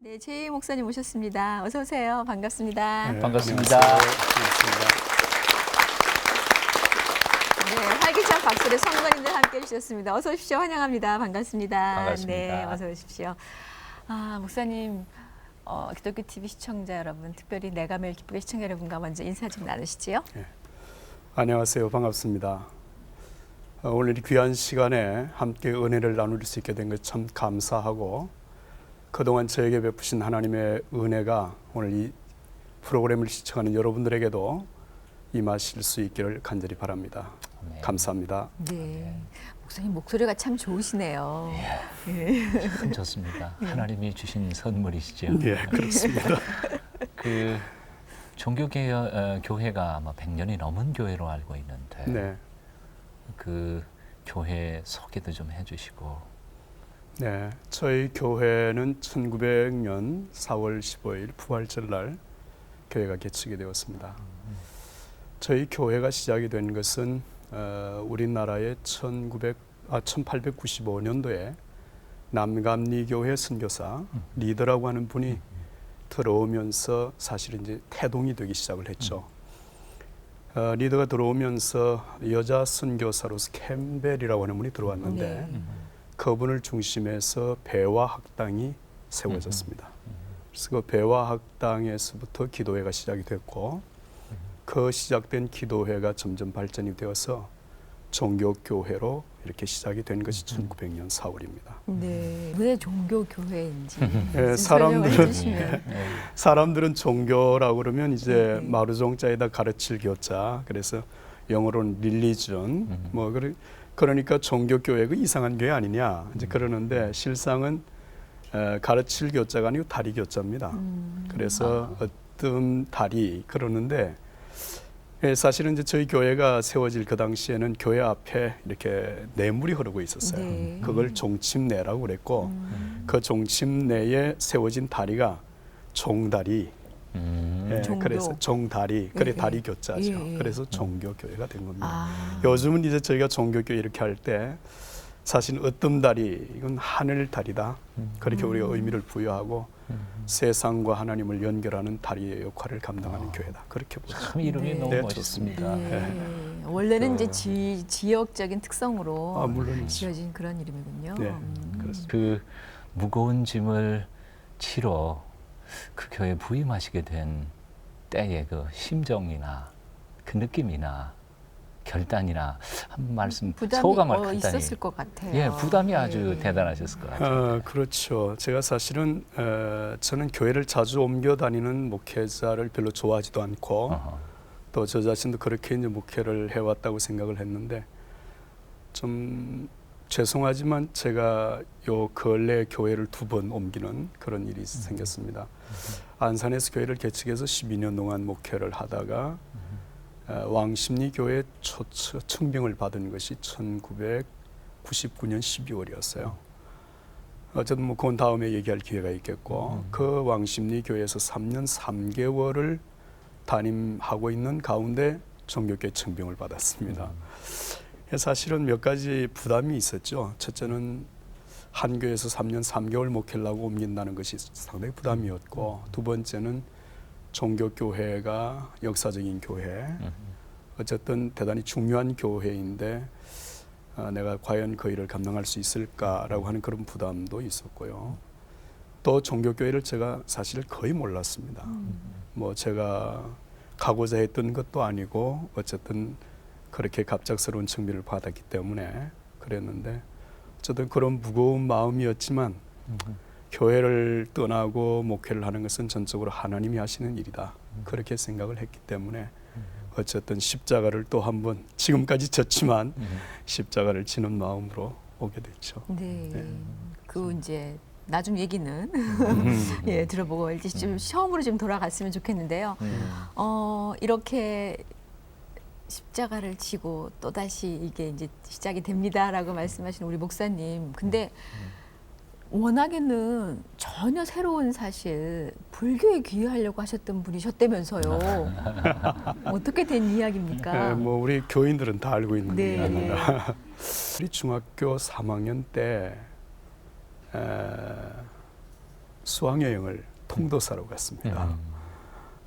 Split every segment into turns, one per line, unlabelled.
네, 최희 목사님 오셨습니다. 어서 오세요. 반갑습니다.
네,
반갑습니다.
반갑습니다.
네, 활기찬 박수를 성도님들 함께 해주셨습니다. 어서 오십시오. 환영합니다. 반갑습니다.
반갑습니다.
네, 어서 오십시오. 목사님, 기독교 TV 시청자 여러분, 특별히 내가 매일 기쁘게 시청자 여러분과 먼저 인사 좀 나누시지요.
네. 안녕하세요. 반갑습니다. 오늘 이 귀한 시간에 함께 은혜를 나눌 수 있게 된 것 참 감사하고, 그동안 저에게 베푸신 하나님의 은혜가 오늘 이 프로그램을 시청하는 여러분들에게도 임하실 수 있기를 간절히 바랍니다.
네.
감사합니다.
네, 목사님 목소리가 참 좋으시네요.
참 좋습니다. 하나님이 주신 선물이시죠.
네, 그렇습니다.
그 종교개혁 교회가 아마 100년이 넘은 교회로 알고 있는데
네,
그 교회 소개도 좀 해주시고.
네, 저희 교회는 1900년 4월 15일 부활절 날 교회가 개척이 되었습니다. 저희 교회가 시작이 된 것은 우리나라의 1895년도에 남감리교회 선교사 리더라고 하는 분이 들어오면서 사실은 이제 태동이 되기 시작을 했죠. 리더가 들어오면서 여자 선교사로서 캠벨이라고 하는 분이 들어왔는데 그분을 중심해서 배화학당이 세워졌습니다. 그래서 그 배화학당에서부터 기도회가 시작이 됐고, 그 시작된 기도회가 점점 발전이 되어서 종교교회로 이렇게 시작이 된 것이 1900년 4월입니다.
네, 왜 종교교회인지
네, 사람들은 종교라고 그러면 이제 마루종자에다 가르칠 교자, 그래서 영어로는 릴리전, 그러니까 종교교회가 이상한 교회 아니냐 이제 그러는데, 실상은 가르칠 교자가 아니고 다리 교자입니다. 그래서 어떤 다리 그러는데, 사실은 이제 저희 교회가 세워질 그 당시에는 교회 앞에 이렇게 내물이 흐르고 있었어요.
네.
그걸 종침내라고 그랬고, 그 종침내에 세워진 다리가 종다리. 그래서 종다리, 그래 다리 교자죠. 그래서 종교교회가 된 겁니다. 요즘은 이제 저희가 종교교회 이렇게 할 때 사실 으뜸다리, 이건 하늘다리다. 그렇게 우리가 의미를 부여하고 세상과 하나님을 연결하는 다리의 역할을 감당하는 교회다. 그렇게 보죠.
참 이름이 너무
네,
멋있습니다.
원래는 이제 지역적인 특성으로
물론이죠.
지어진 그런 이름이군요.
네, 그렇습니다.
그 무거운 짐을 치러 그 교회에 부임하시게 된 때의 그 심정이나 그 느낌이나 결단이나 한 말씀,
부담이
소감을 간단히.
있었을 것 같아요.
예, 부담이 아주 대단하셨을 것 같아요.
그렇죠. 제가 사실은 저는 교회를 자주 옮겨 다니는 목회자를 별로 좋아하지도 않고, 또 저 자신도 그렇게 이제 목회를 해왔다고 생각을 했는데, 좀 죄송하지만 제가 요 근래 교회를 2번 옮기는 그런 일이 생겼습니다. 안산에서 교회를 개척해서 12년 동안 목회를 하다가 왕십리 교회 청빙을 받은 것이 1999년 12월이었어요. 어쨌든 그건 다음에 얘기할 기회가 있겠고, 그 왕십리 교회에서 3년 3개월을 담임하고 있는 가운데 종교교회 청빙을 받았습니다. 사실은 몇 가지 부담이 있었죠. 첫째는 한 교회에서 3년 3개월 목회를 하고 옮긴다는 것이 상당히 부담이었고, 두 번째는 종교교회가 역사적인 교회, 어쨌든 대단히 중요한 교회인데 내가 과연 그 일을 감당할 수 있을까라고 하는 그런 부담도 있었고요. 또 종교교회를 제가 사실 거의 몰랐습니다. 제가 가고자 했던 것도 아니고 어쨌든 그렇게 갑작스러운 청비를 받았기 때문에 그랬는데, 어쨌든 그런 무거운 마음이었지만 교회를 떠나고 목회를 하는 것은 전적으로 하나님이 하시는 일이다. 그렇게 생각을 했기 때문에 어쨌든 십자가를 또 한 번, 지금까지 졌지만 십자가를 지는 마음으로 오게 됐죠.
네. 그 이제 나중 얘기는 예, 들어보고 이제 좀 처음으로 좀 돌아갔으면 좋겠는데요. 이렇게 십자가를 지고 또다시 이게 이제 시작이 됩니다라고 말씀하시는 우리 목사님. 근데 워낙에는 전혀 새로운 사실 불교에 귀의하려고 하셨던 분이셨다면서요. 어떻게 된 이야기입니까?
우리 교인들은 다 알고 있는
네.
이야기입니다. 우리 중학교 3학년 때 수학여행을 통도사로 갔습니다.
음.
요즘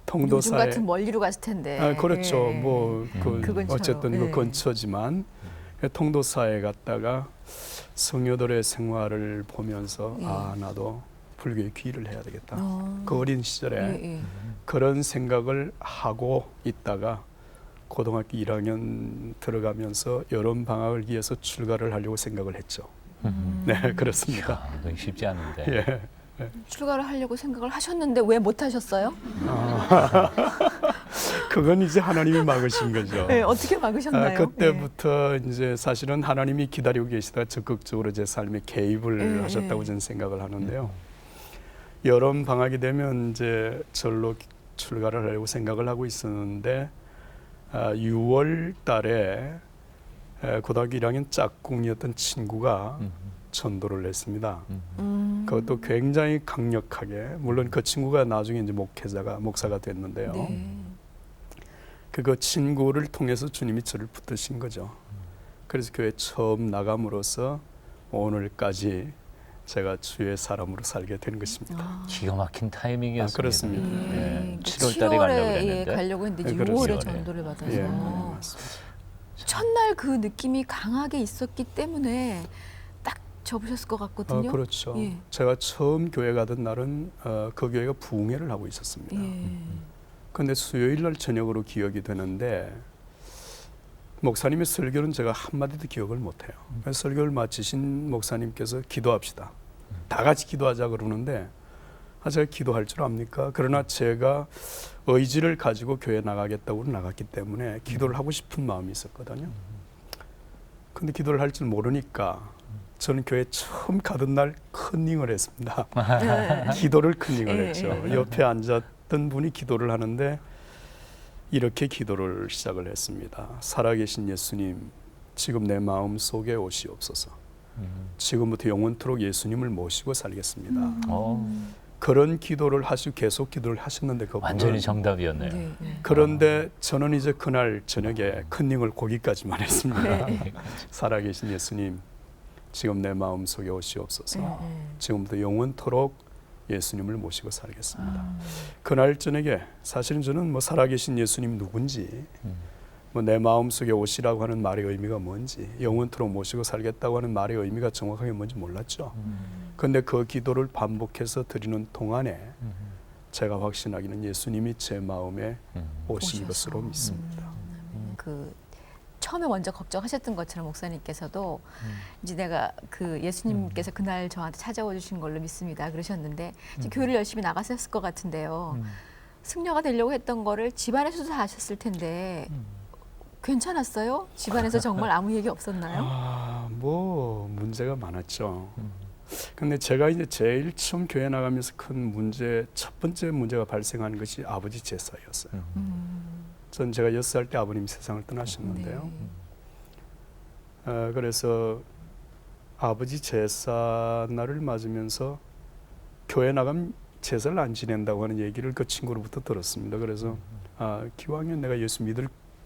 통도사에
같은 멀리로 갔을 텐데.
그렇죠.
예.
그
그 근처로.
어쨌든 그
예.
근처지만 통도사에 갔다가 성녀들의 생활을 보면서
예.
나도 불교에 귀의를 해야 되겠다.
어.
그 어린 시절에
예, 예.
그런 생각을 하고 있다가 고등학교 1학년 들어가면서 여름 방학을 위해서 출가를 하려고 생각을 했죠. 네, 그렇습니다.
야, 그거 쉽지 않은데.
예.
출가를 하려고 생각을 하셨는데 왜 못 하셨어요?
그건 이제 하나님이 막으신 거죠.
네, 어떻게 막으셨나요?
그때부터 이제 사실은 하나님이 기다리고 계시다가 적극적으로 제 삶에 개입을 하셨다고 저는 생각을 하는데요. 여름 방학이 되면 이제 절로 출가를 하려고 생각을 하고 있었는데 6월 달에 고등학교 1학년 짝꿍이었던 친구가 전도를 했습니다. 그것도 굉장히 강력하게, 물론 그 친구가 나중에 이제 목사가 됐는데요.
네.
그 친구를 통해서 주님이 저를 붙드신 거죠. 그래서 교회 처음 나감으로써 오늘까지 제가 주의 사람으로 살게 된 것입니다.
기가 막힌 타이밍이었습니다.
그렇습니다.
네. 7월
7월에
달에 가려고 했는데.
가려고 했는데
네,
6월에
그렇죠.
전도를 받아서
예, 맞습니다.
첫날 그 느낌이 강하게 있었기 때문에 딱 접으셨을 것 같거든요.
그렇죠.
예.
제가 처음 교회 가던 날은 그 교회가 부흥회를 하고 있었습니다.
예.
그런데 수요일 날 저녁으로 기억이 되는데 목사님의 설교는 제가 한마디도 기억을 못해요. 그래서 설교를 마치신 목사님께서 기도합시다. 다 같이 기도하자 그러는데 제가 기도할 줄 압니까? 그러나 제가 의지를 가지고 교회 나가겠다고 나갔기 때문에 기도를 하고 싶은 마음이 있었거든요. 근데 기도를 할 줄 모르니까 저는 교회 처음 가던 날 컨닝을 했습니다. 기도를 컨닝을 했죠. 옆에 앉았던 분이 기도를 하는데 이렇게 기도를 시작을 했습니다. 살아계신 예수님, 지금 내 마음 속에 오시옵소서. 지금부터 영원토록 예수님을 모시고 살겠습니다. 그런 기도를 하시고 계속 기도를 하셨는데 그분은
완전히 정답이었네요.
네. 네.
그런데 저는 이제 그날 저녁에 컨닝을 거기까지만 했습니다.
네.
살아계신 예수님, 지금 내 마음 속에 오시옵소서.
네.
지금부터 영원토록 예수님을 모시고 살겠습니다. 그날 저녁에 사실은 저는 뭐 살아계신 예수님 누군지, 뭐 내 마음 속에 오시라고 하는 말의 의미가 뭔지, 영원토록 모시고 살겠다고 하는 말의 의미가 정확하게 뭔지 몰랐죠. 그런데 그 기도를 반복해서 드리는 동안에 제가 확신하기는 예수님이 제 마음에 오신
오셔서.
것으로 믿습니다.
그 처음에 먼저 걱정하셨던 것처럼 목사님께서도 이제 내가 그 예수님께서 그날 저한테 찾아와 주신 걸로 믿습니다 그러셨는데 이제 교회를 열심히 나가셨을 것 같은데요. 승려가 되려고 했던 거를 집안에서도 다 아셨을 텐데 괜찮았어요? 집안에서 정말 아무 얘기 없었나요?
뭐 문제가 많았죠. 근데 제가 이제 제일 처음 교회 나가면서 큰 문제, 첫 번째 문제가 발생한 것이 아버지 제사였어요. 전 제가 6살 때 아버님이 세상을 떠나셨는데요. 그래서 아버지 제사 날을 맞으면서 교회 나가면 제사를 안 지낸다고 하는 얘기를 그 친구로부터 들었습니다. 그래서 기왕이면 내가 예수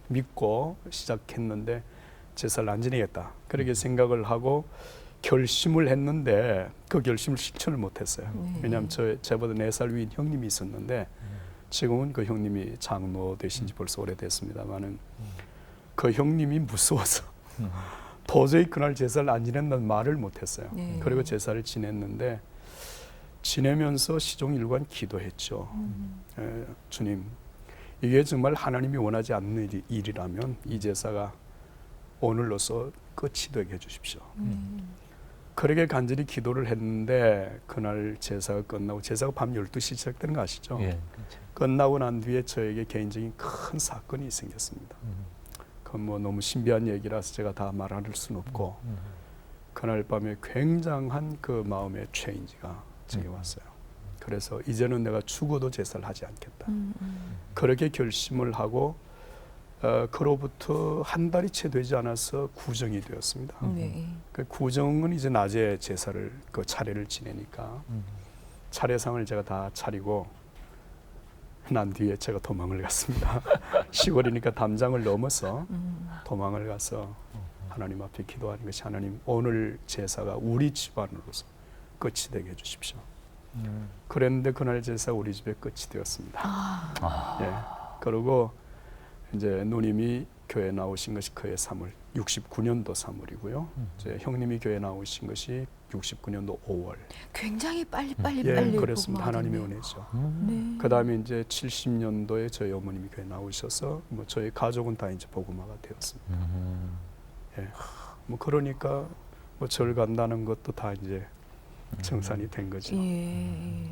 믿고 시작했는데 제사를 안 지내겠다. 그렇게 생각을 하고 결심을 했는데 그 결심을 실천을 못했어요. 왜냐하면 저보다 4살 위인 형님이 있었는데 지금은 그 형님이 장로 되신 지 벌써 오래됐습니다만은 그 형님이 무서워서 도저히 그날 제사를 안 지낸다는 말을 못했어요. 그리고 제사를 지냈는데 지내면서 시종일관 기도했죠. 주님, 이게 정말 하나님이 원하지 않는 일이라면 이 제사가 오늘로서 끝이 되게 해주십시오. 그렇게 간절히 기도를 했는데 그날 제사가 끝나고, 제사가 밤 12시 시작되는 거 아시죠?
예, 그렇죠.
끝나고 난 뒤에 저에게 개인적인 큰 사건이 생겼습니다. 그건 뭐 너무 신비한 얘기라서 제가 다 말할 수는 없고 그날 밤에 굉장한 그 마음의 체인지가 제게 왔어요. 그래서 이제는 내가 죽어도 제사를 하지 않겠다. 그렇게 결심을 하고 그로부터 한 달이 채 되지 않아서 구정이 되었습니다. 그 구정은 이제 낮에 제사를 그 차례를 지내니까 차례상을 제가 다 차리고 난 뒤에 제가 도망을 갔습니다. 시골이니까 담장을 넘어서 도망을 가서 하나님 앞에 기도하는 것이, 하나님 오늘 제사가 우리 집안으로서 끝이 되게 해주십시오. 그랬는데 그날 제사 우리 집에 끝이 되었습니다. 예. 그리고 이제 누님이 교회 나오신 것이 그해 3월, 69년도 3월이고요. 이제 형님이 교회 나오신 것이 69년도 5월.
굉장히 빨리
예,
빨리
그렇습니다. 하나님의
복음화가
은혜죠.
됐네요.
그 다음에 이제 70년도에 저희 어머님이 교회 나오셔서 뭐 저희 가족은 다 이제 복음화가 되었습니다. 예. 뭐 그러니까 뭐 절 간다는 것도 다 이제 정산이 된 거죠.
예.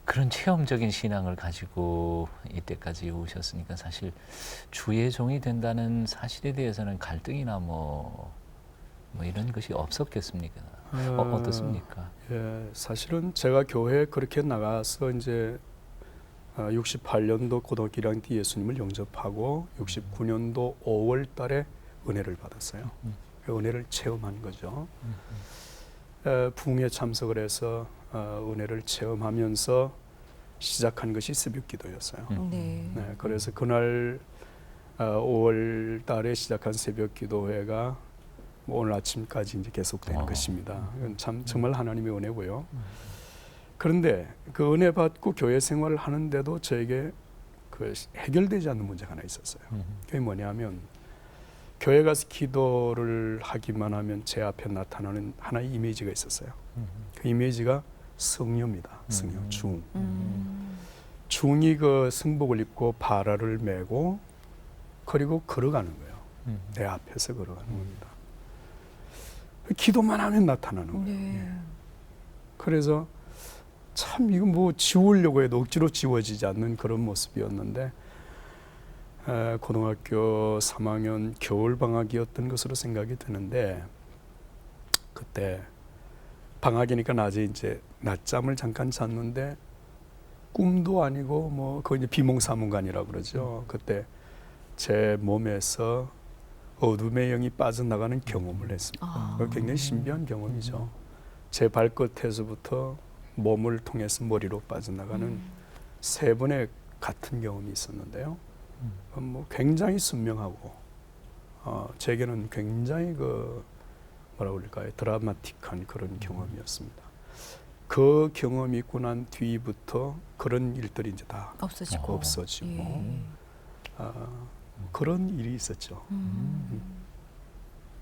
그런 체험적인 신앙을 가지고 이때까지 오셨으니까 사실 주의 종이 된다는 사실에 대해서는 갈등이나 뭐 이런 것이 없었겠습니까? 어떻습니까?
예, 사실은 제가 교회에 그렇게 나가서 이제 68년도 고등학교 1학년 때 예수님을 영접하고 69년도 5월 달에 은혜를 받았어요. 그 은혜를 체험한 거죠. 부흥에 참석을 해서 은혜를 체험하면서 시작한 것이 새벽 기도였어요.
네.
네, 그래서 그날 5월 달에 시작한 새벽 기도회가 뭐 오늘 아침까지 이제 계속되는 것입니다. 이건 참 정말 하나님의 은혜고요. 그런데 그 은혜 받고 교회 생활을 하는데도 저에게 그 해결되지 않는 문제가 하나 있었어요. 그게 뭐냐면 교회 가서 기도를 하기만 하면 제 앞에 나타나는 하나의 이미지가 있었어요. 그 이미지가 성녀입니다. 성녀, 중. 중이 그 승복을 입고 바라를 메고 그리고 걸어가는 거예요. 내 앞에서 걸어가는 겁니다. 기도만 하면 나타나는 거예요.
네.
예. 그래서 참 이거 뭐 지우려고 해도 억지로 지워지지 않는 그런 모습이었는데 고등학교 3학년 겨울 방학이었던 것으로 생각이 드는데 그때 방학이니까 낮에 이제 낮잠을 잠깐 잤는데 꿈도 아니고 뭐 그거 이제 비몽사몽간이라고 그러죠. 그때 제 몸에서 어둠의 영이 빠져나가는 경험을 했습니다. 그거 굉장히 신비한 경험이죠. 제 발끝에서부터 몸을 통해서 머리로 빠져나가는 세 번의 같은 경험이 있었는데요. 뭐 굉장히 선명하고 제게는 굉장히 그 뭐라고 그럴까요? 드라마틱한 그런 경험이었습니다. 그 경험이 있고 난 뒤부터 그런 일들이 이제 다 없어지고
예.
그런 일이 있었죠.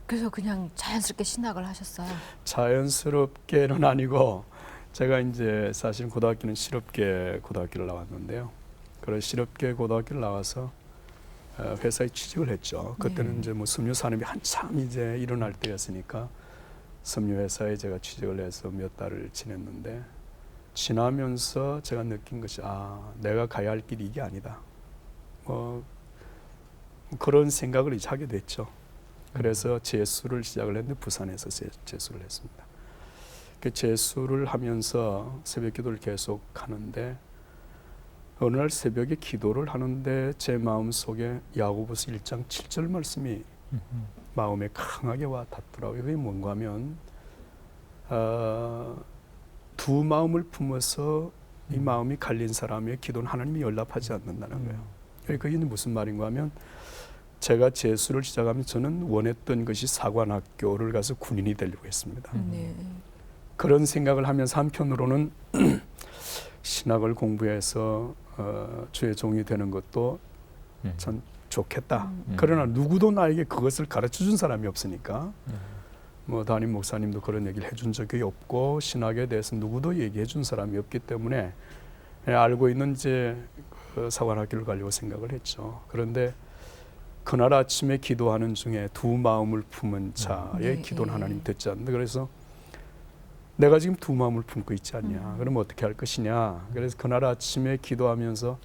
그래서 그냥 자연스럽게 신학을 하셨어요.
자연스럽게는 아니고 제가 이제 사실 고등학교는 실업계 고등학교를 나왔는데요. 그래서 실업계 고등학교를 나와서 회사에 취직을 했죠. 그때는 이제 뭐 섬유 산업이 한참 이제 일어날 때였으니까 섬유 회사에 제가 취직을 해서 몇 달을 지냈는데 지나면서 제가 느낀 것이 내가 가야 할 길이 이게 아니다. 뭐 그런 생각을 이제 하게 됐죠. 그래서 재수를 시작을 했는데 부산에서 재수를 했습니다. 그 재수를 하면서 새벽 기도를 계속 하는데 어느 날 새벽에 기도를 하는데 제 마음속에 야고보서 1장 7절 말씀이 마음에 강하게 와 닿더라고요. 그게 뭔가 하면 두 마음을 품어서 이 마음이 갈린 사람의 기도는 하나님이 연락하지 않는다는 거예요. 그게 무슨 말인가 하면 제가 재수를 시작하면 저는 원했던 것이 사관학교를 가서 군인이 되려고 했습니다.
네.
그런 생각을 하면서 한편으로는 신학을 공부해서 주의 종이 되는 것도 전 좋겠다. 그러나 누구도 나에게 그것을 가르쳐준 사람이 없으니까 뭐 담임 목사님도 그런 얘기를 해준 적이 없고 신학에 대해서 누구도 얘기해준 사람이 없기 때문에 알고 있는 이제 그 사관학교를 가려고 생각을 했죠. 그런데 그날 아침에 기도하는 중에 두 마음을 품은 자의 기도는 하나님 듣지 않는다. 그래서 내가 지금 두 마음을 품고 있지 않냐. 그럼 어떻게 할 것이냐. 그래서 그날 아침에 기도하면서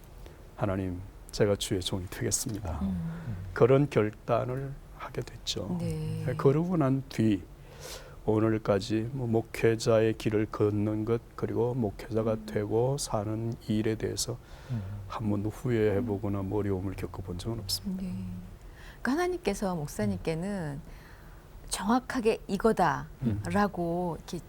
하나님 제가 주의 종이 되겠습니다. 그런 결단을 하게 됐죠.
네.
그러고 난 뒤 오늘까지 뭐 목회자의 길을 걷는 것 그리고 목회자가 되고 사는 일에 대해서 한 번도 후회해보거나 어려움을 겪어본 적은 없습니다.
네. 그러니까 하나님께서 목사님께는 정확하게 이거다라고 이렇게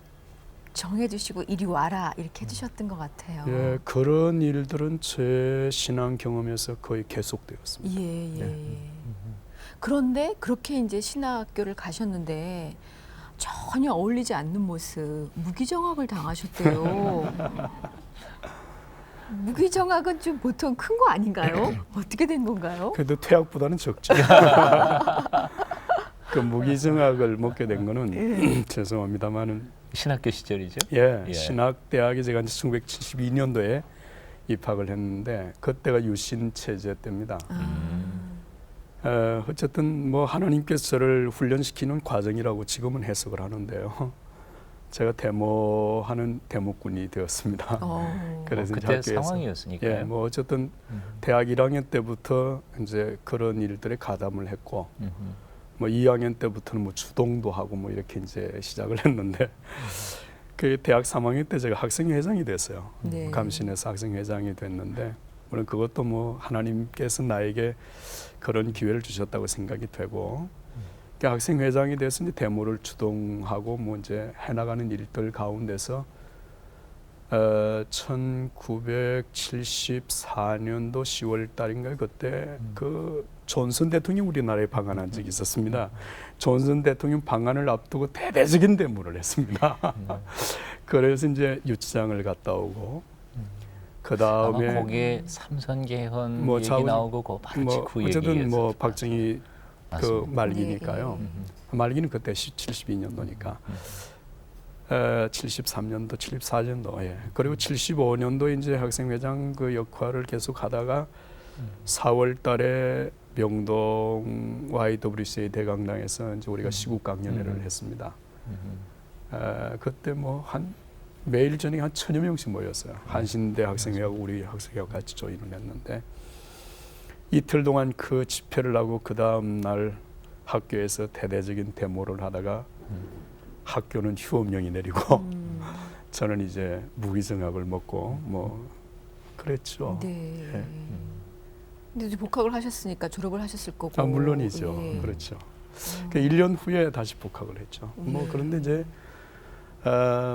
정해주시고 이리 와라 이렇게 해주셨던 것 같아요.
예, 그런 일들은 제 신앙 경험에서 거의 계속되었습니다.
예. 그런데 그렇게 이제 신학교를 가셨는데 전혀 어울리지 않는 모습, 무기정학을 당하셨대요. 무기정학은 좀 보통 큰 거 아닌가요? 어떻게 된 건가요?
그래도 퇴학보다는 적죠. 그 무기정학을 먹게 된 거는 죄송합니다만은
신학교 시절이죠?
예. 신학대학에 제가 이제 1972년도에 입학을 했는데 그때가 유신 체제 때입니다. 어쨌든 뭐 하나님께서 저를 훈련시키는 과정이라고 지금은 해석을 하는데요. 제가 데모하는 데모꾼이 되었습니다. 그래서
그때
이제 학교에서
상황이었으니까.
예, 뭐 어쨌든 대학 1학년 때부터 이제 그런 일들에 가담을 했고 뭐 2학년 때부터는 뭐 주동도 하고 뭐 이렇게 이제 시작을 했는데 그 대학 3학년 때 제가 학생회장이 됐어요.
네.
감신에서 학생회장이 됐는데 물론 그것도 뭐 하나님께서 나에게 그런 기회를 주셨다고 생각이 되고 그 학생회장이 돼서 이제 데모를 주동하고 뭐 이제 해나가는 일들 가운데서 1974년도 10월 달인가요? 그때 그 존슨 대통령이 우리나라에 방한한 적이 있었습니다. 존슨 대통령 방한을 앞두고 대대적인 데모를 했습니다. 그래서 이제 유치장을 갔다 오고 그 다음에
아마 거기에 삼선 개헌
뭐
얘기
자원-
나오고 그 바로
뭐
직후
어쨌든
얘기였었죠.
뭐 박정희 그
맞습니다.
말기니까요.
네,
말기는 그때 72년도니까. 73년도, 74년도, 예. 그리고 75년도 이제 학생회장 그 역할을 계속 하다가 4월달에 명동 YWCA 대강당에서 이제 우리가 시국 강연회를 했습니다. 그때 뭐 한 매일 저녁에 한 1000여 명씩 모였어요. 한신대 학생회하고 우리 학생회하고 같이 조인을 했는데 이틀 동안 그 집회를 하고 그 다음 날 학교에서 대대적인 데모를 하다가 학교는 휴업령이 내리고 저는 이제 무기정학을 먹고 뭐 그랬죠.
네.
예.
근데 이제 복학을 하셨으니까 졸업을 하셨을 거고.
물론이죠.
예.
그렇죠. 그 1년 후에 다시 복학을 했죠. 뭐 그런데 이제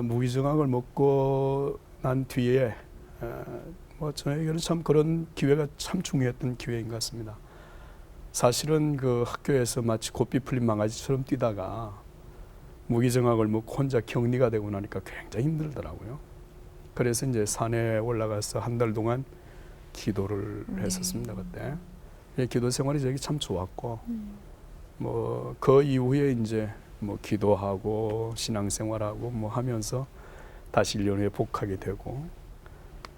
무기정학을 먹고 난 뒤에 뭐 저에게는 참 그런 기회가 참 중요했던 기회인 것 같습니다. 사실은 그 학교에서 마치 고삐 풀린 망아지처럼 뛰다가 무기정학을 먹고 혼자 격리가 되고 나니까 굉장히 힘들더라고요. 그래서 이제 산에 올라가서 한 달 동안 기도를 했었습니다. 그때 예, 기도 생활이 저에게 참 좋았고 뭐 그 이후에 이제 뭐 기도하고 신앙생활하고 뭐 하면서 다시 1년 후에 복학이 되고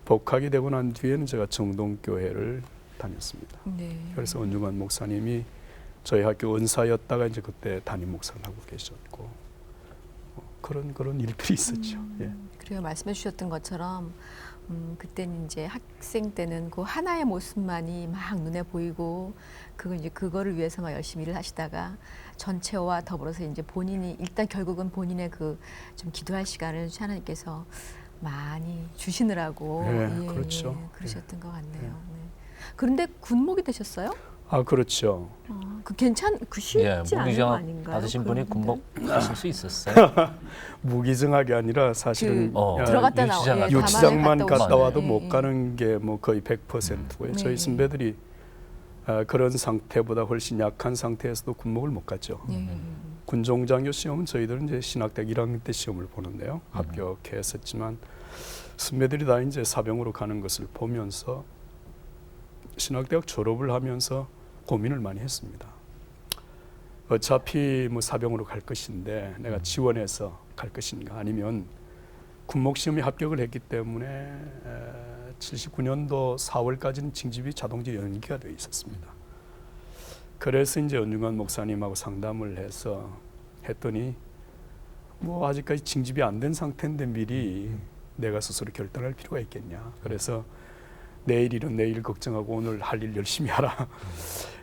복학이 되고 난 뒤에는 제가 정동교회를 다녔습니다.
네.
그래서 은중환 목사님이 저희 학교 은사였다가 이제 그때 담임 목사를 하고 계셨고 그런 일들이 있었죠. 예.
그래요. 말씀해 주셨던 것처럼 그때는 이제 학생 때는 그 하나의 모습만이 막 눈에 보이고 그거를 위해서 막 열심히 일을 하시다가 전체와 더불어서 이제 본인이 일단 결국은 본인의 그 좀 기도할 시간을 하나님께서 많이 주시느라고
네, 그렇죠.
그러셨던 것 같네요. 네. 그런데 군목이 되셨어요?
아 그렇죠.
그 쉽지 않은 거
무기정학
아닌가요?
받으신 분이
그런
군복하실 수 있었어요?
무기정학이 아니라 사실은
들어갔다 나오
유치장
유치장만
갔다
갔다 와도
오시면.
못 가는 게 뭐 거의 100%고요.
네.
저희 선배들이 그런 상태보다 훨씬 약한 상태에서도 군목을 못 갔죠. 군종장교 시험은 저희들은 이제 신학대학 1학년 때 시험을 보는데요. 합격했었지만 선배들이 다 이제 사병으로 가는 것을 보면서 신학대학 졸업을 하면서 고민을 많이 했습니다. 어차피 뭐 사병으로 갈 것인데 내가 지원해서 갈 것인가 아니면 군목시험에 합격을 했기 때문에 79년도 4월까지는 징집이 자동적으로 연기가 되어 있었습니다. 그래서 이제 은중환 목사님하고 상담을 해서 했더니 뭐 아직까지 징집이 안 된 상태인데 미리 내가 스스로 결단할 필요가 있겠냐. 그래서 내일 일은 내일 걱정하고 오늘 할 일 열심히 하라.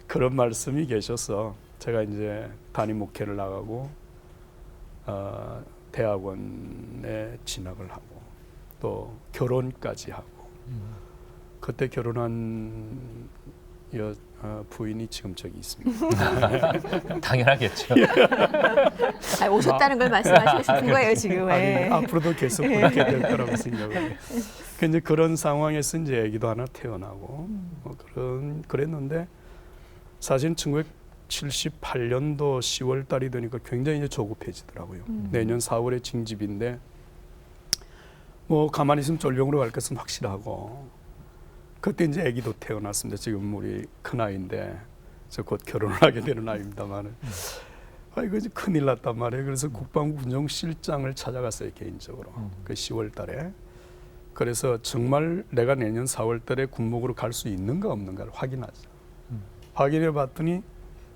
그런 말씀이 계셔서 제가 이제 담임 목회를 나가고 대학원에 진학을 하고 또 결혼까지 하고 그때 결혼한 부인이 지금 저기 있습니다.
당연하겠죠.
오셨다는 걸 말씀하시고 싶은 거예요 지금.
아니, 앞으로도 계속 그렇게 될 거라고 생각을 해요. 근데 그런 상황에서 이제 아기도 하나 태어나고 그랬는데 사실 78년도 10월 달이 되니까 굉장히 이제 조급해지더라고요. 내년 4월에 징집인데 뭐 가만히 있으면 쫄병으로 갈 것은 확실하고 그때 이제 아기도 태어났습니다. 지금 우리 큰 아이인데 저 곧 결혼을 하게 되는 아이입니다만은 이거 이제 큰일 났단 말이에요. 그래서 국방부 군정실장을 찾아갔어요 개인적으로 그 10월 달에. 그래서 정말 내가 내년 4월 달에 군목으로 갈 수 있는가 없는가를 확인하자. 확인해 봤더니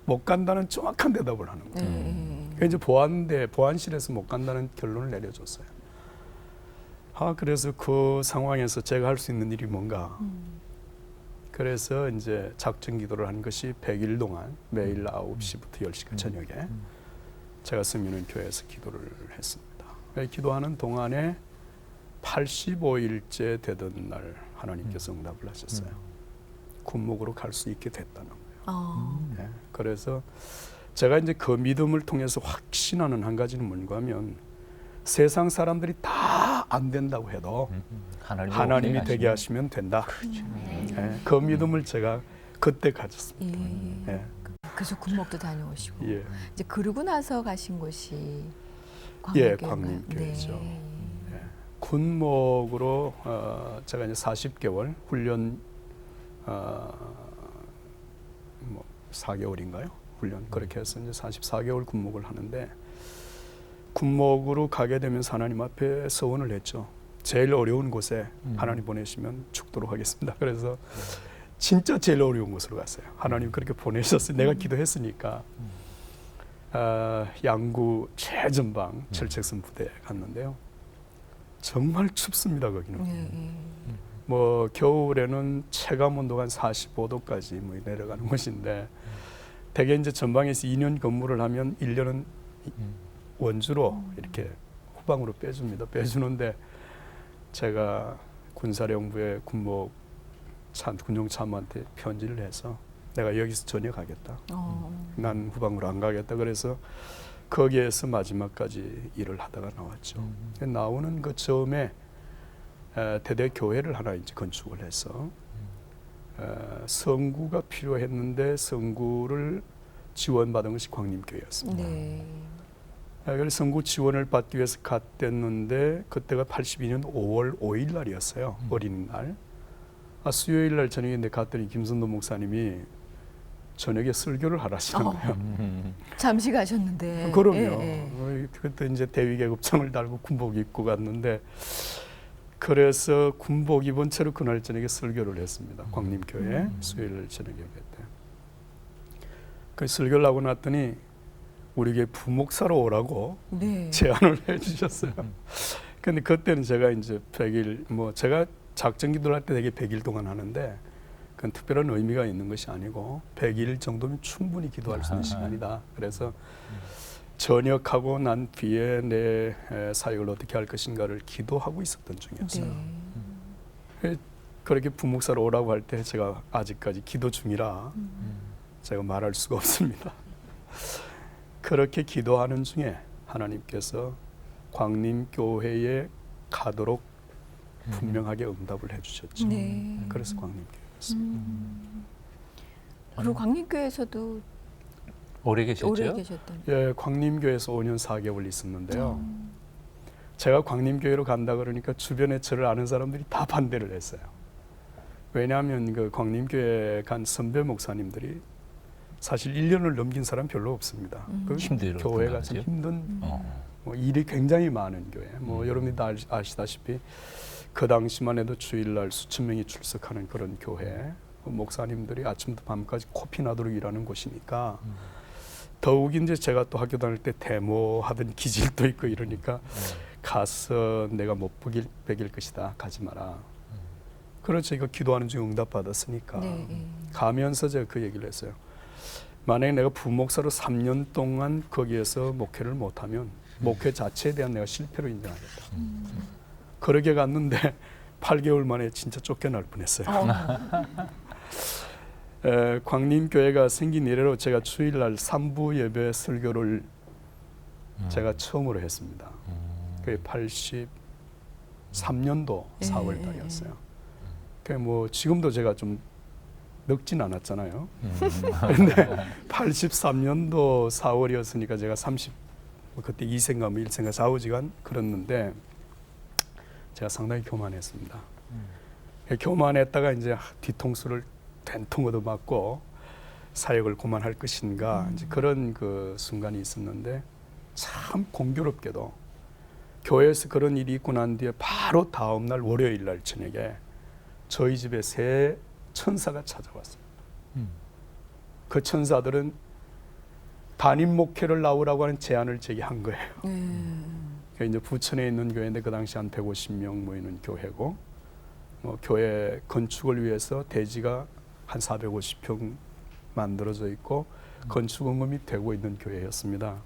못 간다는 정확한 대답을 하는 거예요. 그래서 이제 보안실에서 못 간다는 결론을 내려줬어요. 그래서 그 상황에서 제가 할 수 있는 일이 뭔가. 그래서 이제 작전 기도를 한 것이 100일 동안 매일 9시부터 10시까지 저녁에 제가 섬기는 교회에서 기도를 했습니다. 기도하는 동안에 85일째 되던 날 하나님께서 응답을 하셨어요. 군목으로 갈 수 있게 됐다는 거예요. 네. 그래서 제가 이제 그 믿음을 통해서 확신하는 한 가지는 뭔가 하면 세상 사람들이 다 안 된다고 해도 하나님이 되게 하시면 된다. 네. 그 믿음을 제가 그때 가졌습니다. 네.
그래서 군목도 다녀오시고
예.
이제 그러고 나서 가신 곳이
광림교회죠.
네.
네. 군목으로 제가 이제 40개월 훈련 뭐 4개월인가요? 훈련 그렇게 해서 이제 44개월 군목을 하는데 군목으로 가게 되면서 하나님 앞에 서원을 했죠. 제일 어려운 곳에 하나님 보내시면 죽도록 하겠습니다. 그래서 진짜 제일 어려운 곳으로 갔어요. 하나님 그렇게 보내셨어요. 내가 기도했으니까. 양구 최전방 철책선 부대에 갔는데요. 정말 춥습니다. 거기는. 뭐 겨울에는 체감 온도가 한 45도까지 뭐 내려가는 곳인데 대개 이제 전방에서 2년 근무를 하면 1년은 원주로 이렇게 후방으로 빼줍니다. 빼주는데 제가 군사령부의 군목 군종참모한테 편지를 해서 내가 여기서 전역하겠다. 난 후방으로 안 가겠다. 그래서 거기에서 마지막까지 일을 하다가 나왔죠. 나오는 그 처음에 대대 교회를 하나 이제 건축을 해서 성구가 필요했는데 성구를 지원받은 것이 광림교회였습니다.
네.
그래서 성구 지원을 받기 위해서 갔댔는데 그때가 82년 5월 5일 날이었어요. 어린이날. 수요일 날 저녁에 내 갔더니 김선도 목사님이 저녁에 설교를 하라시는 거예요.
잠시 가셨는데.
그럼요. 그때 이제 대위계급장을 달고 군복 입고 갔는데 그래서 군복 입은 채로 그날 저녁에 설교를 했습니다. 광림교회 수요일 저녁에 그때. 그 설교를 하고 났더니 우리 교회 부목사로 오라고 제안을 해주셨어요. 근데 그때는 제가 이제 100일 뭐 제가 작전 기도를 할 때 되게 100일 동안 하는데 그건 특별한 의미가 있는 것이 아니고 100일 정도면 충분히 기도할 수 있는 시간이다. 그래서 전역하고 난 뒤에 내 사역을 어떻게 할 것인가를 기도하고 있었던 중이었어요. 그렇게 부목사로 오라고 할 때 제가 아직까지 기도 중이라 제가 말할 수가 없습니다. 그렇게 기도하는 중에 하나님께서 광림교회에 가도록 분명하게 응답을 해주셨죠. 그래서 광림교회였습니다.
그리고 광림교회에서도
오래 계셨죠?
오래 계셨던.
예, 광림교회에서 5년 4개월 있었는데요. 제가 광림교회로 간다 그러니까 주변에 저를 아는 사람들이 다 반대를 했어요. 왜냐하면 그 광림교회 간 선배 목사님들이 사실 1년을 넘긴 사람 별로 없습니다. 그 교회가 참 힘든 뭐 일이 굉장히 많은 교회. 뭐 여러분이 다 아시다시피 그 당시만 해도 주일날 수천 명이 출석하는 그런 교회. 목사님들이 아침부터 밤까지 코피 나도록 일하는 곳이니까 더욱 이제 제가 또 학교 다닐 때 데모하던 기질도 있고 이러니까 가서 내가 못 베길 것이다. 가지 마라. 그래서 제가 기도하는 중에 응답받았으니까 가면서 제가 그 얘기를 했어요. 만약에 내가 부목사로 3년 동안 거기에서 목회를 못하면 목회 자체에 대한 내가 실패로 인정하겠다. 그렇게 갔는데 8개월 만에 진짜 쫓겨날 뻔했어요. 광림교회가 생긴 이래로 제가 주일날 3부 예배 설교를 제가 처음으로 했습니다. 그게 83년도 4월 달이었어요. 뭐 지금도 제가 좀 늙진 않았잖아요. 근데 83년도 4월이었으니까 제가 30 그때 2세인가 뭐 1세인가 좌우지간 그랬는데 제가 상당히 교만했습니다. 교만했다가 이제 뒤통수를 된통 얻어맞고 사역을 그만할 것인가 이제 그런 그 순간이 있었는데 참 공교롭게도 교회에서 그런 일이 있고 난 뒤에 바로 다음 날 월요일 날 저녁에 저희 집에 새 천사가 찾아왔어요. 그 천사들은 담임 목회를 나오라고 하는 제안을 제기한 거예요. 그 이제 부천에 있는 교회인데 그 당시 한 150명 모이는 교회고, 뭐 교회 건축을 위해서 대지가 한 450평 만들어져 있고 건축 원금이 되고 있는 교회였습니다.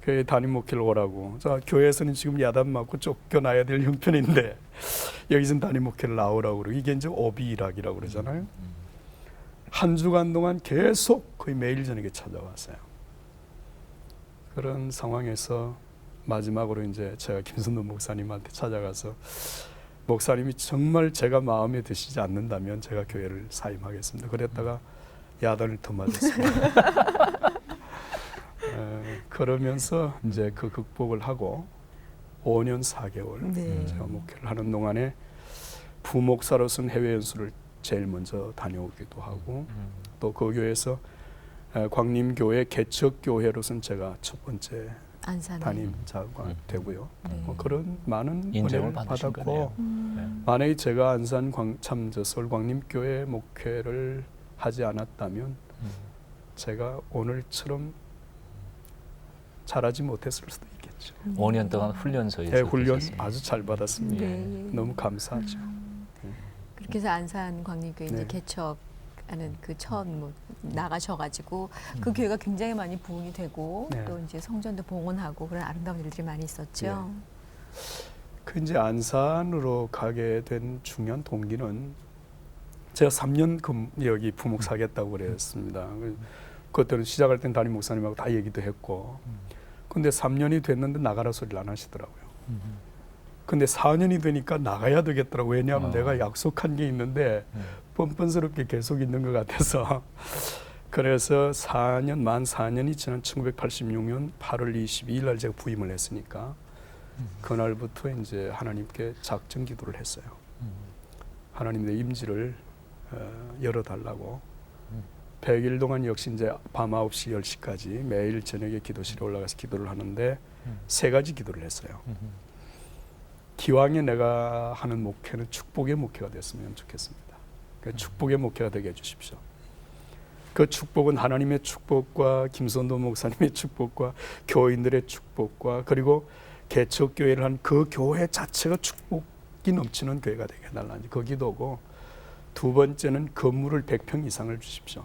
교회 담임 목회를 오라고. 자, 교회에서는 지금 야단 맞고 쫓겨나야 될 형편인데 여기서는 담임 목회를 나오라고 그러고, 이게 이제 오비일학이라고 그러잖아요. 한 주간 동안 계속 거의 매일 저녁에 찾아왔어요. 그런 상황에서 마지막으로 이제 제가 김선도 목사님한테 찾아가서, 목사님이 정말 제가 마음에 드시지 않는다면 제가 교회를 사임하겠습니다. 그랬다가 야단을 더 맞았습니다. 그러면서 이제 그 극복을 하고 5년 4개월 제가 목회를 하는 동안에 부목사로서는 해외 연수를 제일 먼저 다녀오기도 하고, 또 그 교회에서 광림교회 개척교회로서는 제가 첫 번째 담임자가 되고요. 뭐 그런 많은
인정을
은혜를
받으신
받았고,
거네요.
만약에 제가 안산 서울 광림교회 목회를 하지 않았다면 제가 오늘처럼 잘하지 못했을 수도 있겠죠.
5년 동안 훈련소에서
네, 훈련
계셨습니다.
아주 잘 받았습니다.
네.
너무 감사하죠.
그렇게 해서 안산 광림교회 이제
네.
개척하는 그 첫 뭐 나가셔가지고 그 교회가 굉장히 많이 부흥이 되고
네.
또 이제 성전도 봉헌하고 그런 아름다운 일들이 많이 있었죠.
그 이제 안산으로 가게 된 중요한 동기는 제가 3년 여기 부목사겠다고 그랬습니다. 그때는 시작할 땐 담임 목사님하고 다 얘기도 했고, 근데 3년이 됐는데 나가라 소리를 안 하시더라고요. 근데 4년이 되니까 나가야 되겠더라고요. 왜냐하면 내가 약속한 게 있는데 뻔뻔스럽게 계속 있는 것 같아서. 그래서 만 4년이 지난 1986년 8월 22일 날 제가 부임을 했으니까 그날부터 이제 하나님께 작정 기도를 했어요. 하나님 내 임지를 열어달라고. 100일 동안 역시 이제 밤 9시 10시까지 매일 저녁에 기도실에 올라가서 기도를 하는데 세 가지 기도를 했어요. 기왕에 내가 하는 목회는 축복의 목회가 됐으면 좋겠습니다. 그러니까 축복의 목회가 되게 해주십시오. 그 축복은 하나님의 축복과 김선도 목사님의 축복과 교인들의 축복과 그리고 개척교회를 한 그 교회 자체가 축복이 넘치는 교회가 되게 해달라는 그 기도고, 두 번째는 건물을 100평 이상을 주십시오.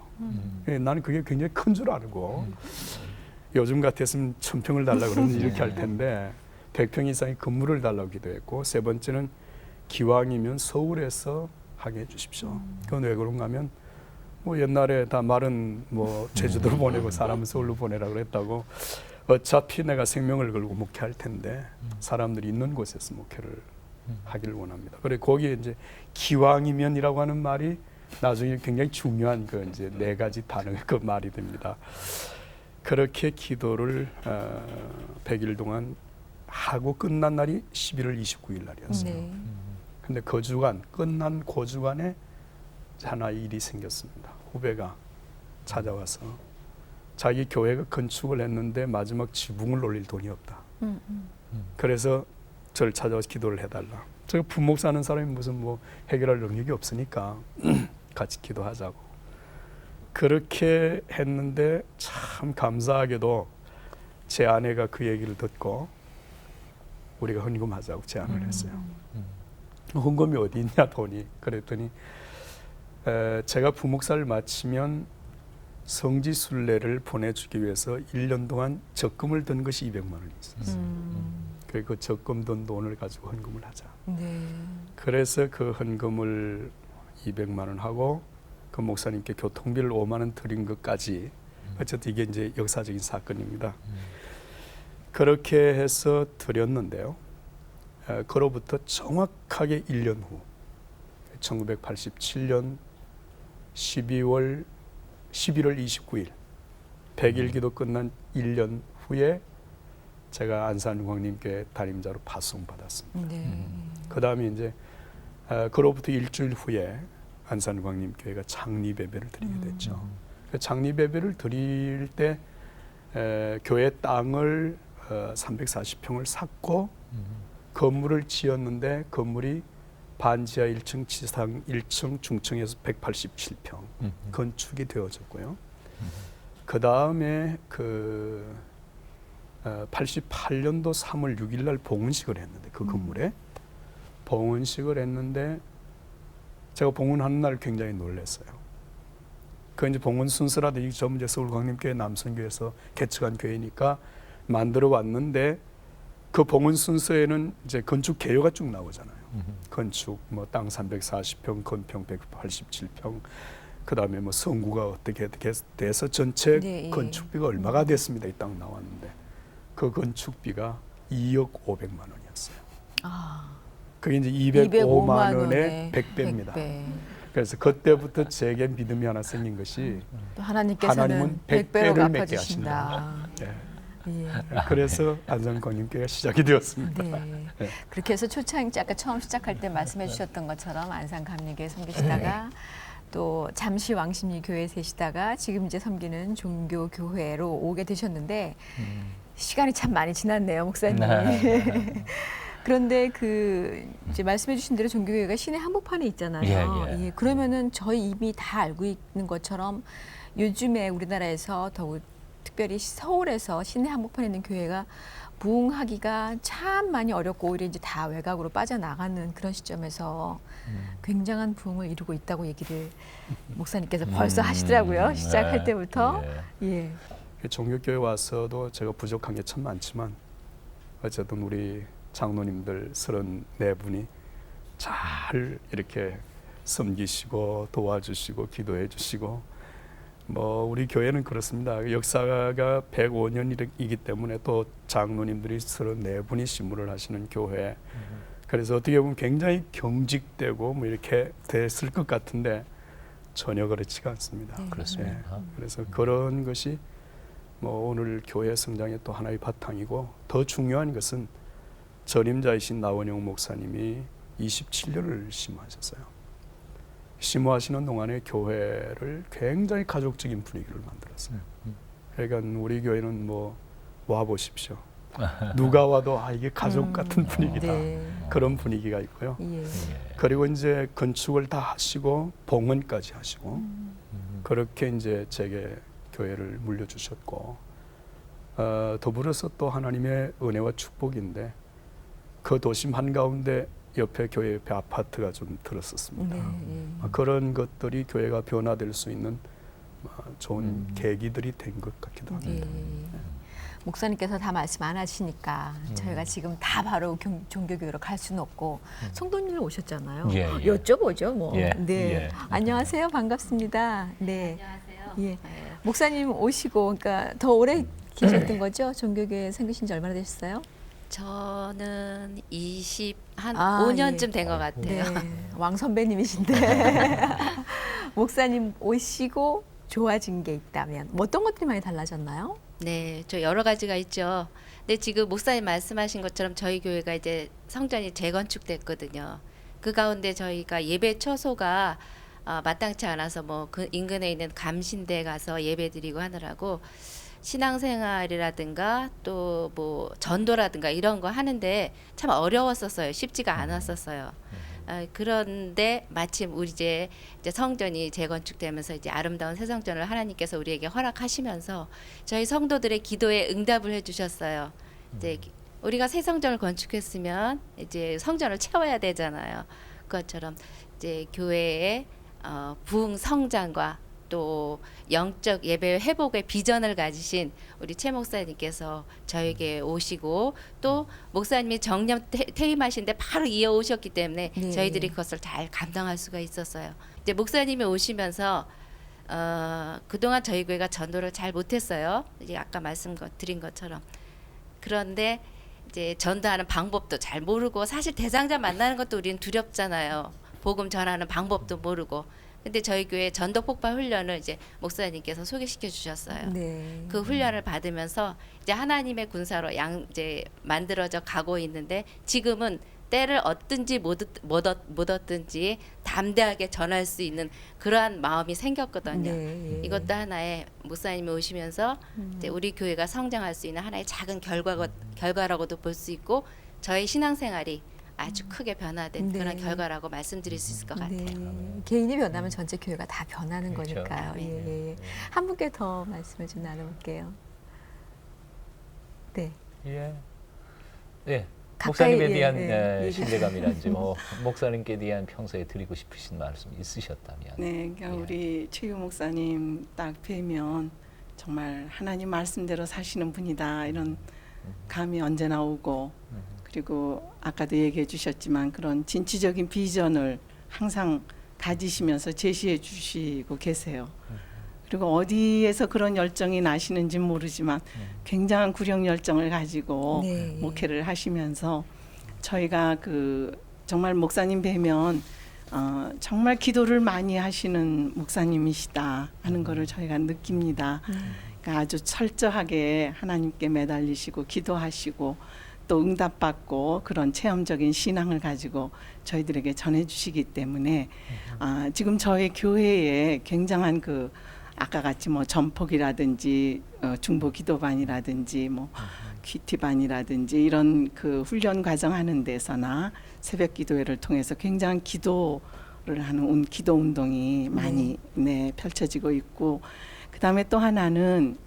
나는 그게 굉장히 큰 줄 알고 요즘 같았으면 1000평을 달라고 그러면 이렇게 할 텐데 100평 이상의 건물을 달라고 기도했고, 세 번째는 기왕이면 서울에서 하게 해주십시오. 그건 왜 그런가 하면 뭐 옛날에 다 말은 뭐 제주도로 보내고 사람은 서울로 보내라고 그랬다고, 어차피 내가 생명을 걸고 목회할 텐데 사람들이 있는 곳에서 목회를 하기를 원합니다. 그래 거기에 이제 기왕이면이라고 하는 말이 나중에 굉장히 중요한 그 이제 네 가지 단어의 그 말이 됩니다. 그렇게 기도를 100일 동안 하고 끝난 날이 11월 29일 날이었어요. 근데 그 주간 끝난 그 주간에 하나의 일이 생겼습니다. 후배가 찾아와서 자기 교회가 건축을 했는데 마지막 지붕을 올릴 돈이 없다. 그래서 저를 찾아와서 기도를 해달라. 제가 부목사는 사람이 무슨 뭐 해결할 능력이 없으니까 같이 기도하자고. 그렇게 했는데 참 감사하게도 제 아내가 그 얘기를 듣고 우리가 헌금하자고 제안을 했어요. 헌금이 어디 있냐 돈이. 그랬더니 제가 부목사를 마치면 성지순례를 보내주기 위해서 1년 동안 적금을 든 것이 200만 원이 있었어요. 그래서 그 적금 든 돈을 가지고 헌금을 하자. 그래서 그 헌금을 200만 원 하고 그 목사님께 교통비를 5만 원 드린 것까지, 어쨌든 이게 이제 역사적인 사건입니다. 그렇게 해서 드렸는데요. 그로부터 정확하게 1년 후 1987년 11월 29일 100일 기도 끝난 1년 후에 제가 안산광림교회 담임자로 파송받았습니다.
네.
그 다음에 이제 그로부터 일주일 후에 안산광림교회가 창립 예배를 드리게 됐죠. 그 창립 예배를 드릴 때 교회 땅을 340평을 샀고 건물을 지었는데 건물이 반지하 1층, 지상 1층, 중층에서 187평 건축이 되어졌고요. 그 다음에 88년도 3월 6일 날 봉헌식을 했는데 그 건물에 봉헌식을 했는데 제가 봉헌하는 날 굉장히 놀랐어요. 그 이제 봉헌 순서라도 이 점 이제 서울광림교회 남선교회에서 개척한 교회니까 만들어 왔는데 그 봉헌 순서에는 이제 건축 개요가 쭉 나오잖아요. 건축 뭐 땅 340평, 건평 187평, 그 다음에 뭐 성구가 어떻게 돼서 전체
네, 예.
건축비가 얼마가 됐습니다. 이 땅 나왔는데 그 건축비가 2억 500만 원이었어요.
아,
그게 이제 205만 원의
100배.
100배입니다. 그래서 그때부터 제게 믿음이 하나 생긴 것이
또 하나님께서는
하나님은
100배로
100배를 맺게
갚아주신다.
네.
예.
그래서 안산광림교회가 시작이 되었습니다.
네.
네.
그렇게 해서 초창기 아까 처음 시작할 때 말씀해 주셨던 것처럼 안산감리교회 섬기시다가 또 잠시 왕십리 교회에 계시다가 지금 이제 섬기는 종교교회로 오게 되셨는데 시간이 참 많이 지났네요, 목사님. 그런데 그 이제 말씀해 주신 대로 종교교회가 시내 한복판에 있잖아요.
예.
그러면은 저희 이미 다 알고 있는 것처럼 요즘에 우리나라에서 더욱 특별히 서울에서 시내 한복판에 있는 교회가 부흥하기가 참 많이 어렵고 오히려 이제 다 외곽으로 빠져나가는 그런 시점에서 굉장한 부흥을 이루고 있다고 얘기를 목사님께서 벌써 하시더라고요. 시작할 때부터. 예.
종교교회 와서도 제가 부족한 게 참 많지만 어쨌든 우리 장로님들 34분이 잘 이렇게 섬기시고 도와주시고 기도해 주시고 뭐 우리 교회는 그렇습니다. 역사가 105년이기 때문에 또 장로님들이 34분이 신무를 하시는 교회. 그래서 어떻게 보면 굉장히 경직되고 뭐 이렇게 됐을 것 같은데 전혀 그렇지가 않습니다.
네.
그렇습니다.
그래서 그런 것이 뭐 오늘 교회 성장의 또 하나의 바탕이고 더 중요한 것은 전임자이신 나원영 목사님이 27년을 심호하셨어요. 심호하시는 동안에 교회를 굉장히 가족적인 분위기를 만들었어요. 그러니까 우리 교회는 뭐 와 보십시오. 누가 와도 이게 가족 같은 분위기다.
네.
그런 분위기가 있고요.
예.
그리고 이제 건축을 다 하시고 봉헌까지 하시고 그렇게 이제 제게 교회를 물려주셨고 더불어서 또 하나님의 은혜와 축복인데 그 도심 한가운데 옆에 교회 옆에 아파트가 좀 들었었습니다.
네.
그런 것들이 교회가 변화될 수 있는 좋은 계기들이 된 것 같기도 합니다.
예. 목사님께서 다 말씀 안 하시니까 저희가 지금 다 바로 종교교회로 갈 수는 없고 성도님들 오셨잖아요.
예.
여쭤보죠, 뭐.
예.
네.
예.
안녕하세요, 반갑습니다. 네.
안녕하세요.
예. 목사님 오시고, 그러니까 더 오래 계셨던 거죠? 종교교회 생기신 지 얼마나 되셨어요?
저는 5년쯤
예.
된 것 같아요.
네. 왕 선배님이신데 목사님 오시고 좋아진 게 있다면 어떤 것들이 많이 달라졌나요?
네, 저 여러 가지가 있죠. 근데 지금 목사님 말씀하신 것처럼 저희 교회가 이제 성전이 재건축됐거든요. 그 가운데 저희가 예배 처소가 마땅치 않아서 뭐 그 인근에 있는 감신대 가서 예배드리고 하느라고 신앙생활이라든가 또 뭐 전도라든가 이런 거 하는데 참 어려웠었어요. 쉽지가 않았었어요. 그런데 마침 우리 이제 성전이 재건축되면서 이제 아름다운 새 성전을 하나님께서 우리에게 허락하시면서 저희 성도들의 기도에 응답을 해주셨어요. 이제 우리가 새 성전을 건축했으면 이제 성전을 채워야 되잖아요. 그것처럼 이제 교회의 부흥 성장과 또 영적 예배 회복의 비전을 가지신 우리 최 목사님께서 저에게 오시고 또 목사님이 정년 퇴임하신데 바로 이어오셨기 때문에
네.
저희들이 그것을 잘 감당할 수가 있었어요. 이제 목사님이 오시면서 그동안 저희 교회가 전도를 잘 못했어요. 이제 아까 말씀드린 것처럼. 그런데 이제 전도하는 방법도 잘 모르고 사실 대상자 만나는 것도 우리는 두렵잖아요. 복음 전하는 방법도 모르고. 근데 저희 교회 전도 폭발 훈련을 이제 목사님께서 소개시켜 주셨어요.
네.
그 훈련을 받으면서 이제 하나님의 군사로 이제 만들어져 가고 있는데 지금은 때를 얻든지 못 얻든지 담대하게 전할 수 있는 그러한 마음이 생겼거든요.
네, 예.
이것도 하나의 목사님이 오시면서 이제 우리 교회가 성장할 수 있는 하나의 작은 결과라고도 볼 수 있고 저의 신앙생활이 아주 크게 변화된
네.
그런 결과라고 말씀드릴 수 있을 것 같아요.
네. 개인이 변하면 전체 교회가 다 변하는
그렇죠.
거니까요.
네.
예, 예. 한 분께 더 말씀을 좀 나눠볼게요. 네.
예. 예.
가까이,
목사님에
예,
대한
예, 얘기
신뢰감이란지 뭐 목사님께 대한 평소에 드리고 싶으신 말씀 있으셨다면.
네, 그러니까
예.
우리 최유 목사님 딱 뵈면 정말 하나님 말씀대로 사시는 분이다 이런 감이 언제나 오고, 그리고 아까도 얘기해 주셨지만 그런 진취적인 비전을 항상 가지시면서 제시해 주시고 계세요. 그리고 어디에서 그런 열정이 나시는지 모르지만 굉장한 구력 열정을 가지고
네.
목회를 하시면서 저희가 그 정말 목사님 뵈면 정말 기도를 많이 하시는 목사님이시다 하는 거를 저희가 느낍니다. 그러니까 아주 철저하게 하나님께 매달리시고 기도하시고 또 응답받고 그런 체험적인 신앙을 가지고 저희들에게 전해주시기 때문에 지금 저희 교회에 굉장한 그 아까 같이 뭐 전폭이라든지 중보 기도반이라든지 뭐 퀴티반이라든지 이런 그 훈련 과정 하는 데서나 새벽 기도회를 통해서 굉장한 기도를 하는 기도 운동이 많이 펼쳐지고 있고, 그다음에 또 하나는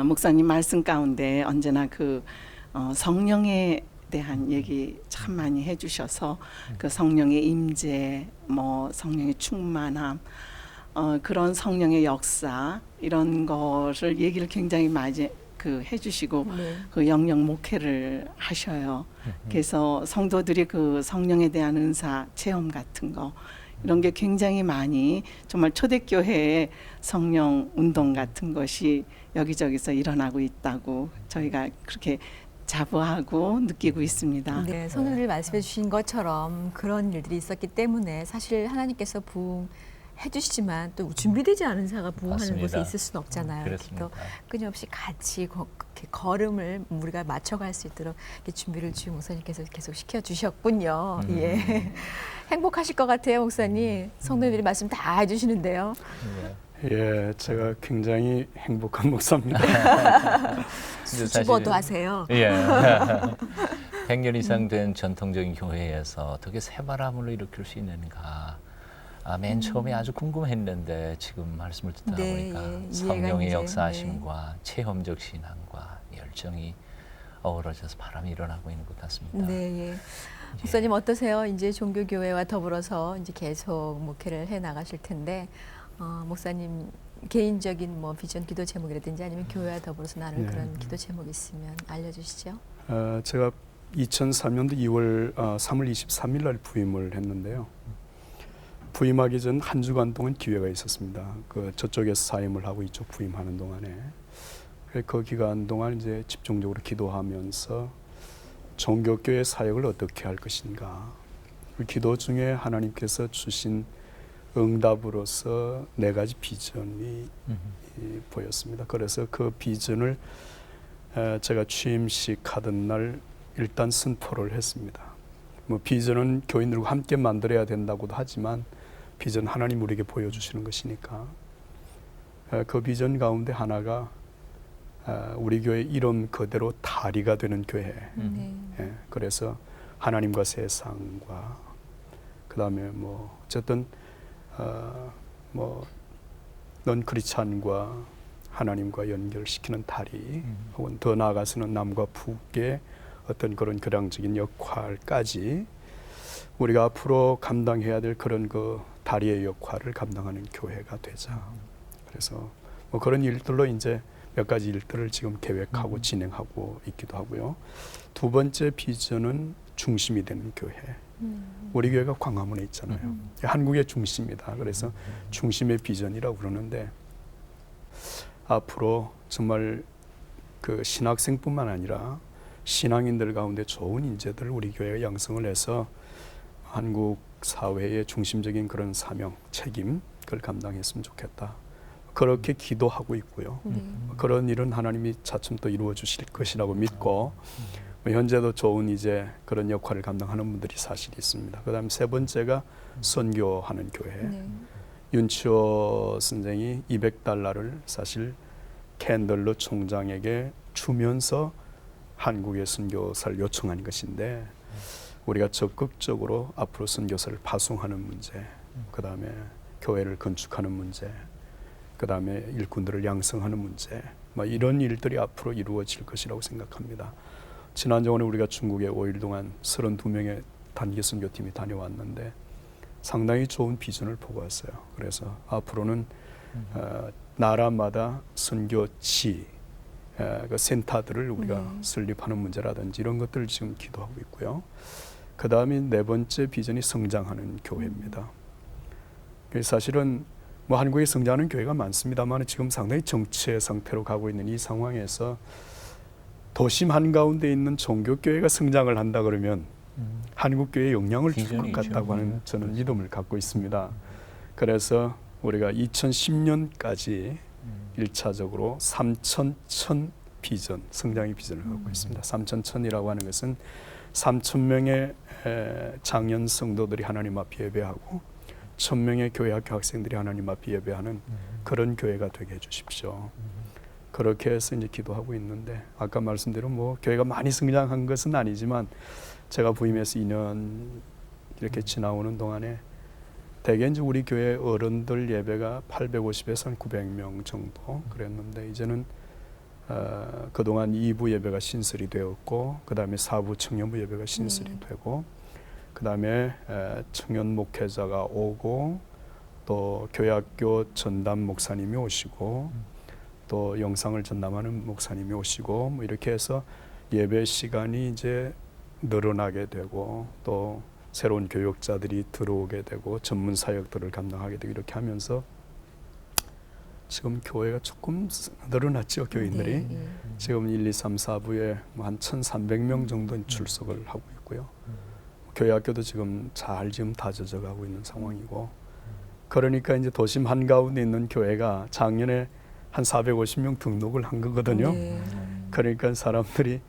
목사님 말씀 가운데 언제나 그 성령에 대한 얘기 참 많이 해주셔서 그 성령의 임재, 뭐 성령의 충만함, 그런 성령의 역사 이런 것을 얘기를 굉장히 많이 해주시고
네.
그 영영 목회를 하셔요. 그래서 성도들이 그 성령에 대한 은사 체험 같은 거 이런 게 굉장히 많이 정말 초대교회의 성령 운동 같은 것이 여기저기서 일어나고 있다고 저희가 그렇게 자부하고 느끼고 있습니다.
네, 성도들이 말씀해 주신 것처럼 그런 일들이 있었기 때문에 사실 하나님께서 부흥해 주시지만 또 준비되지 않은 자가 부흥하는
맞습니다.
곳에 있을 수는 없잖아요.
그렇습니다.
또 끊임없이 같이 이렇게 걸음을 우리가 맞춰갈 수 있도록 이렇게 준비를 주임 목사님께서 계속 시켜주셨군요. 예. 행복하실 것 같아요, 목사님. 성도들이 말씀 다 해주시는데요.
예, 제가 굉장히 행복한 목사입니다.
수줍어도 하세요.
예. 100년 이상 된 전통적인 교회에서 어떻게 새바람을 일으킬 수 있는가. 맨 처음에 아주 궁금했는데 지금 말씀을 듣다
네,
보니까
예, 이해가
성령의
이제,
역사하심과 체험적 신앙과 열정이 어우러져서 바람이 일어나고 있는 것 같습니다.
네, 예. 목사님 어떠세요? 이제 종교교회와 더불어서 이제 계속 목회를 해 나가실 텐데, 목사님 개인적인 뭐 비전 기도 제목이라든지 아니면 교회와 더불어서 나눌
네.
그런 기도 제목 있으면 알려주시죠.
제가 2003년도 2월 3월 23일 날 부임을 했는데요. 부임하기 전 한 주간 동안 기회가 있었습니다. 그 저쪽에서 사임을 하고 이쪽 부임하는 동안에 그 기간 동안 이제 집중적으로 기도하면서 종교교회 사역을 어떻게 할 것인가. 그 기도 중에 하나님께서 주신 응답으로서 4가지 비전이 보였습니다. 그래서 그 비전을 제가 취임식 하던 날 일단 선포를 했습니다. 뭐 비전은 교인들과 함께 만들어야 된다고도 하지만 비전 하나님 우리에게 보여주시는 것이니까 그 비전 가운데 하나가 우리 교회 이름 그대로 다리가 되는 교회.
네.
예, 그래서 하나님과 세상과 그다음에 뭐 어쨌든 넌 크리스찬과 하나님과 연결시키는 다리, 혹은 더 나아가서는 남과 북의 어떤 그런 교량적인 역할까지 우리가 앞으로 감당해야 될 그런 그 다리의 역할을 감당하는 교회가 되자. 그래서 뭐 그런 일들로 이제 몇 가지 일들을 지금 계획하고 진행하고 있기도 하고요. 2번째 비전은 중심이 되는 교회. 우리 교회가 광화문에 있잖아요. 한국의 중심이다. 그래서 중심의 비전이라고 그러는데 앞으로 정말 그 신학생뿐만 아니라 신앙인들 가운데 좋은 인재들을 우리 교회가 양성을 해서 한국 사회의 중심적인 그런 사명, 책임 그걸 감당했으면 좋겠다. 그렇게 기도하고 있고요. 그런 일은 하나님이 차츰 또 이루어 주실 것이라고 믿고 현재도 좋은 이제 그런 역할을 감당하는 분들이 사실 있습니다. 그다음 세 번째가 선교하는 교회.
네.
윤치호 선생이 $200를 사실 캔들러 총장에게 주면서 한국의 선교사를 요청한 것인데 우리가 적극적으로 앞으로 선교사를 파송하는 문제, 그 다음에 교회를 건축하는 문제, 그 다음에 일꾼들을 양성하는 문제, 이런 일들이 앞으로 이루어질 것이라고 생각합니다. 지난주에 우리가 중국에 5일 동안 32명의 단기 선교팀이 다녀왔는데 상당히 좋은 비전을 보고 왔어요. 그래서 앞으로는 나라마다 선교지, 그 센터들을 우리가 설립하는 문제라든지 이런 것들을 지금 기도하고 있고요. 그 다음에 네 번째 비전이 성장하는 교회입니다. 사실은 한국에 성장하는 교회가 많습니다만 지금 상당히 정체 상태로 가고 있는 이 상황에서 도심 한가운데 있는 종교교회가 성장을 한다 그러면 한국 교회의 영향을 줄 것 같다고 하는 저는 믿음을 갖고 있습니다. 그래서 우리가 2010년까지 1차적으로 3,000 비전, 성장의 비전을 갖고 있습니다. 3,000이라고 하는 것은 3,000명의 장년 성도들이 하나님 앞에 예배하고 1,000명의 교회 학교 학생들이 하나님 앞에 예배하는 그런 교회가 되게 해주십시오. 그렇게 해서 이제 기도하고 있는데 아까 말씀대로 교회가 많이 성장한 것은 아니지만 제가 부임해서 2년 이렇게 지나오는 동안에 대개 이제 우리 교회 어른들 예배가 850에서 한 900명 정도 그랬는데 이제는 그동안 2부 예배가 신설이 되었고 그 다음에 4부 청년부 예배가 신설이 되고 그 다음에 청년 목회자가 오고 또 교회학교 전담 목사님이 오시고 또 영상을 전담하는 목사님이 오시고 이렇게 해서 예배 시간이 이제 늘어나게 되고 또 새로운 교역자들이 들어오게 되고 전문 사역들을 감당하게 되고 이렇게 하면서 지금 교회가 조금 늘어났죠. 교인들이 지금 1, 2, 3, 4부에 한 1,300명 정도 출석을 하고 있고요. 교회학교도 지금 잘 지금 다져져 가고 있는 상황이고 그러니까 이제 도심 한가운데 있는 교회가 작년에 한 450명 등록을 한 거거든요. 그러니까 사람들이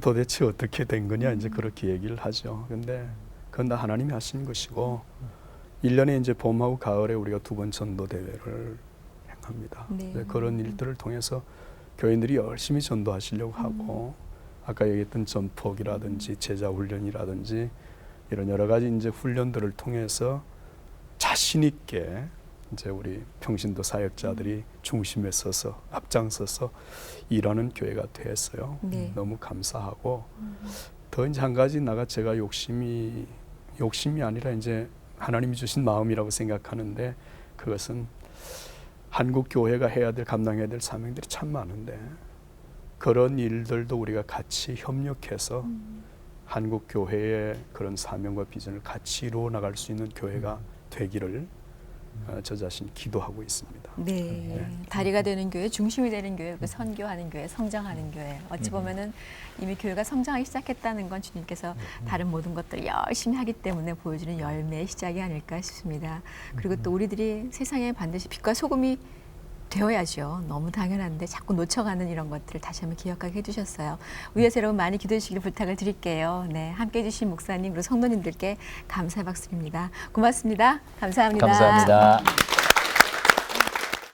도대체 어떻게 된 거냐 이제 그렇게 얘기를 하죠. 근데 그건 다 하나님이 하신 것이고 1년에 이제 봄하고 가을에 우리가 2번 전도 대회를 행합니다. 그런 일들을 통해서 교인들이 열심히 전도하시려고 하고 아까 얘기했던 전폭이라든지 제자 훈련이라든지 이런 여러 가지 이제 훈련들을 통해서 자신 있게 이제 우리 평신도 사역자들이 중심에 서서 앞장서서 일하는 교회가 됐어요. 너무 감사하고 더 이제 한 가지 제가 욕심이 아니라 이제 하나님이 주신 마음이라고 생각하는데 그것은 한국 교회가 해야 될 감당해야 될 사명들이 참 많은데 그런 일들도 우리가 같이 협력해서 한국 교회의 그런 사명과 비전을 같이 이루어 나갈 수 있는 교회가 되기를 저 자신 기도하고 있습니다.
네, 다리가 되는 교회, 중심이 되는 교회, 그 선교하는 교회, 성장하는 교회. 어찌 보면은 이미 교회가 성장하기 시작했다는 건 주님께서 다른 모든 것들을 열심히 하기 때문에 보여주는 열매의 시작이 아닐까 싶습니다. 그리고 또 우리들이 세상에 반드시 빛과 소금이 되어야죠. 너무 당연한데 자꾸 놓쳐가는 이런 것들을 다시 한번 기억하게 해주셨어요. 위에서 여러분 많이 기도해 주시길 부탁을 드릴게요. 네, 함께해 주신 목사님 그리고 성도님들께 감사의 박수입니다. 고맙습니다. 감사합니다.
감사합니다.